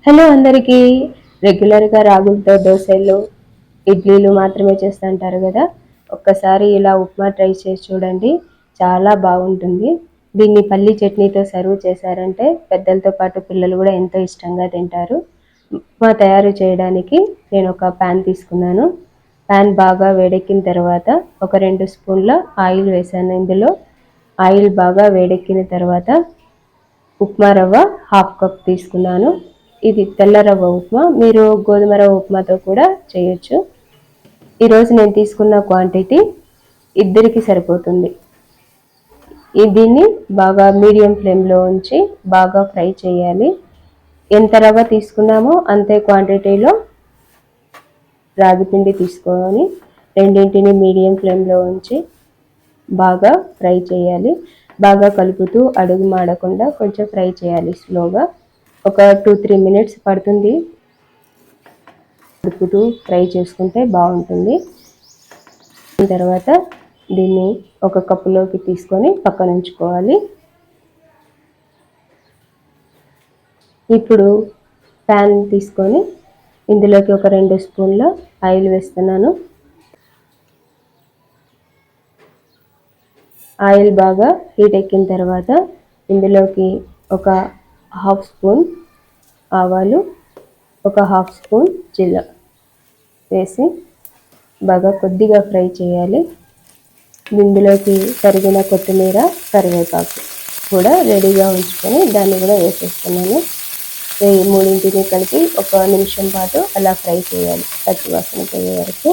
Hello అందరికీ. రెగ్యులర్గా రాగులతో దోశలు, ఇడ్లీలు మాత్రమే చేస్తుంటారు కదా. ఒక్కసారి ఇలా ఉప్మా ట్రై చేసి చూడండి, చాలా బాగుంటుంది. దీన్ని పల్లి చట్నీతో సర్వ్ చేశారంటే పెద్దలతో పాటు పిల్లలు కూడా ఎంతో ఇష్టంగా తింటారు. ఉప్మా తయారు చేయడానికి నేను ఒక ప్యాన్ తీసుకున్నాను. ప్యాన్ బాగా వేడెక్కిన తర్వాత ఒక 2 స్పూన్ల ఆయిల్ వేసాను. ఇందులో ఆయిల్ బాగా వేడెక్కిన తర్వాత ఉప్మా రవ్వ 1/2 కప్ తీసుకున్నాను. ఇది తెల్ల రవ్వ ఉప్మా, మీరు గోధుమ రవ్వ ఉప్మాతో కూడా చేయొచ్చు. ఈరోజు నేను తీసుకున్న క్వాంటిటీ ఇద్దరికి సరిపోతుంది. దీన్ని బాగా మీడియం ఫ్లేమ్లో ఉంచి బాగా ఫ్రై చేయాలి. ఎంత రవ్వ తీసుకున్నామో అంతే క్వాంటిటీలో రాగి పిండి తీసుకొని రెండింటిని మీడియం ఫ్లేమ్లో ఉంచి బాగా ఫ్రై చేయాలి. బాగా కలుపుతూ అడుగు మాడకుండా కొంచెం ఫ్రై చేయాలి స్లోగా. ఒక 2-3 మినిట్స్ పడుతుంది. కలుపుతూ ఫ్రై చేసుకుంటే బాగుంటుంది. తర్వాత దీన్ని ఒక కప్పులోకి తీసుకొని పక్కన ఉంచుకోవాలి. ఇప్పుడు ప్యాన్ తీసుకొని ఇందులోకి ఒక 2 స్పూన్ల ఆయిల్ వేస్తున్నాను. ఆయిల్ బాగా హీట్ ఎక్కిన తర్వాత ఇందులోకి ఒక 1/2 స్పూన్ ఆవాలు, ఒక 1/2 స్పూన్ జీలకర్ర వేసి బాగా కొద్దిగా ఫ్రై చేయాలి. ఇందులోకి తరిగిన కొత్తిమీర, కరివేపాకు కూడా రెడీగా ఉంచుకొని దాన్ని కూడా వేసేస్తున్నాను. ఈ మూడింటిని కలిపి 1 నిమిషం పాటు అలా ఫ్రై చేయాలి, పచ్చివాసన పోయే వరకు.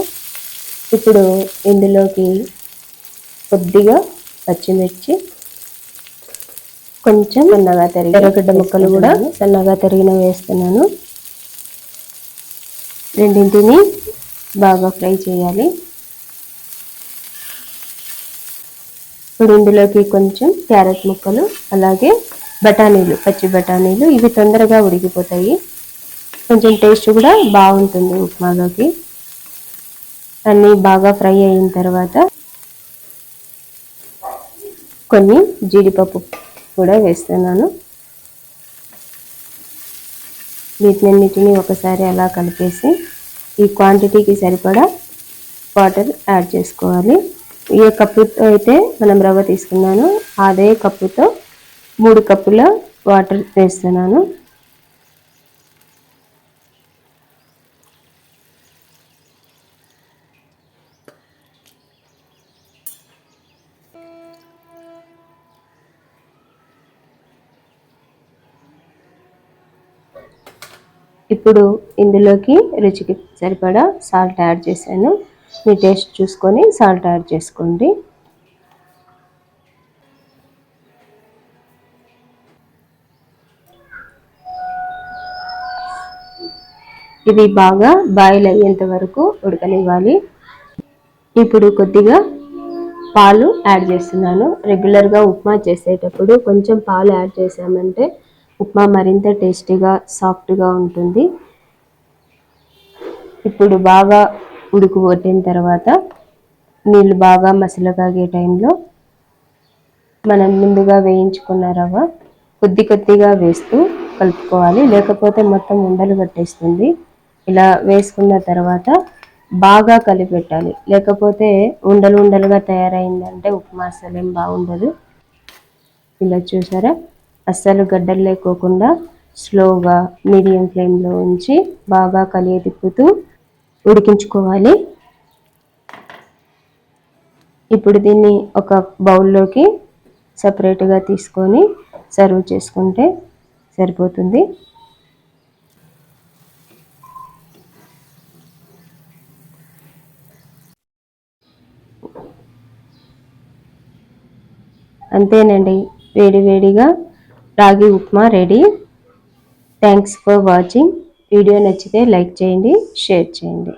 ఇప్పుడు ఇందులోకి కొద్దిగా పచ్చిమిర్చి, కొంచెం సన్నగా తరిగిన ఎర్రగడ్డ ముక్కలు కూడా సన్నగా తరిగిన వేస్తున్నాను. రెండింటిని బాగా ఫ్రై చేయాలి. ఇప్పుడు ఇందులోకి కొంచెం క్యారెట్ ముక్కలు, అలాగే బఠానీలు, పచ్చి బఠానీలు, ఇవి తొందరగా ఉడికిపోతాయి. కొంచెం టేస్ట్ కూడా బాగుంటుంది ఉప్మాలోకి. అన్నీ బాగా ఫ్రై అయిన తర్వాత కొన్ని జీడిపప్పు కూడా వేస్తున్నాను. వీటినన్నిటిని ఒకసారి అలా కలిపేసి ఈ క్వాంటిటీకి సరిపడా వాటర్ యాడ్ చేసుకోవాలి. ఏ కప్పుతో అయితే మనం రవ్వ తీసుకున్నానో అదే కప్పుతో 3 కప్పుల వాటర్ వేస్తున్నాను. ఇప్పుడు ఇందులోకి రుచికి సరిపడా సాల్ట్ యాడ్ చేశాను. మీ టేస్ట్ చూసుకొని సాల్ట్ యాడ్ చేసుకోండి. ఇది బాగా బాయిల్ అయ్యేంత వరకు ఉడకనివ్వాలి. ఇప్పుడు కొద్దిగా పాలు యాడ్ చేస్తున్నాను. రెగ్యులర్గా ఉప్మా చేసేటప్పుడు కొంచెం పాలు యాడ్ చేసామంటే ఉప్మా మరింత టేస్టీగా, సాఫ్ట్గా ఉంటుంది. ఇప్పుడు బాగా ఉడుకుబట్టిన తర్వాత నీళ్ళు బాగా మసలకాగే టైంలో మనం ముందుగా వేయించుకున్న రవ్వ కొద్ది కొద్దిగా వేస్తూ కలుపుకోవాలి, లేకపోతే మొత్తం ఉండలు కట్టేస్తుంది. ఇలా వేసుకున్న తర్వాత బాగా కలిపెట్టాలి, లేకపోతే ఉండలు ఉండలుగా తయారైందంటే ఉప్మా అసలేం బాగుండదు. ఇలా చూసారా, అస్సలు గడ్డలు లేకోకుండా స్లోగా మీడియం ఫ్లేమ్లో ఉంచి బాగా తిప్పుతూ ఉడికించుకోవాలి. ఇప్పుడు దీన్ని ఒక బౌల్లోకి సపరేట్గా తీసుకొని సర్వ్ చేసుకుంటే సరిపోతుంది. అంతేనండి, వేడివేడిగా రాగి upma ready. Thanks for watching. Video నచ్చితే లైక్ చేయండి, షేర్ చేయండి.